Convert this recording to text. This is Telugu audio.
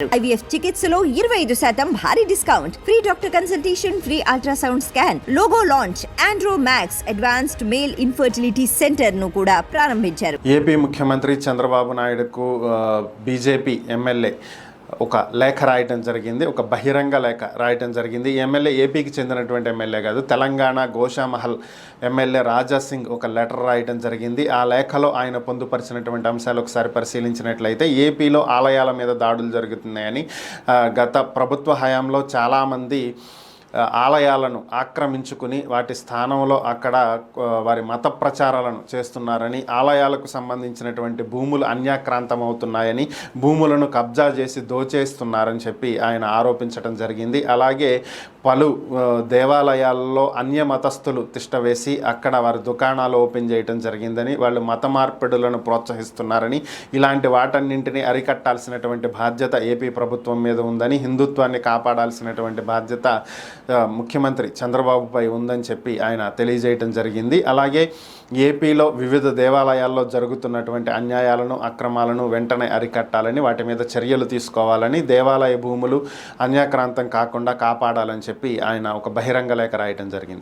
IVF చికిత్సలో 25% భారీ discount, free doctor consultation, free ultrasound scan, logo launch, Andro max advanced male infertility centre ను కూడా ప్రారంభించారు. ఏపీ ముఖ్యమంత్రి చంద్రబాబు నాయుడుకు బీజేపీ ఎమ్మెల్యే ఒక లేఖ రాయటం జరిగింది, ఒక బహిరంగ లేఖ రాయటం జరిగింది. ఎమ్మెల్యే ఏపీకి చెందినటువంటి ఎమ్మెల్యే కాదు, తెలంగాణ గోషామహల్ ఎమ్మెల్యే రాజాసింగ్ ఒక లెటర్ రాయటం జరిగింది. ఆ లేఖలో ఆయన పొందుపరిచినటువంటి అంశాలు ఒకసారి పరిశీలించినట్లయితే ఏపీలో ఆలయాల మీద దాడులు జరుగుతున్నాయని, గత ప్రభుత్వ హయాంలో చాలామంది ఆలయాలను ఆక్రమించుకుని వాటి స్థానంలో అక్కడ వారి మత ప్రచారాలను చేస్తున్నారని, ఆలయాలకు సంబంధించినటువంటి భూములు అన్యాక్రాంతమవుతున్నాయని, భూములను కబ్జా చేసి దోచేస్తున్నారని చెప్పి ఆయన ఆరోపించడం జరిగింది. అలాగే పలు దేవాలయాల్లో అన్య మతస్థులు తిష్టవేసి అక్కడ వారి దుకాణాలు ఓపెన్ చేయడం జరిగిందని, వాళ్ళు మత మార్పిడులను ప్రోత్సహిస్తున్నారని, ఇలాంటి వాటన్నింటినీ అరికట్టాల్సినటువంటి బాధ్యత ఏపీ ప్రభుత్వం మీద ఉందని, హిందుత్వాన్ని కాపాడాల్సినటువంటి బాధ్యత ముఖ్యమంత్రి చంద్రబాబుపై ఉందని చెప్పి ఆయన తెలియజేయటం జరిగింది. అలాగే ఏపీలో వివిధ దేవాలయాల్లో జరుగుతున్నటువంటి అన్యాయాలను, అక్రమాలను వెంటనే అరికట్టాలని, వాటి మీద చర్యలు తీసుకోవాలని, దేవాలయ భూములు అన్యాక్రాంతం కాకుండా కాపాడాలని చెప్పి ఆయన ఒక బహిరంగ లేఖ రాయటం జరిగింది.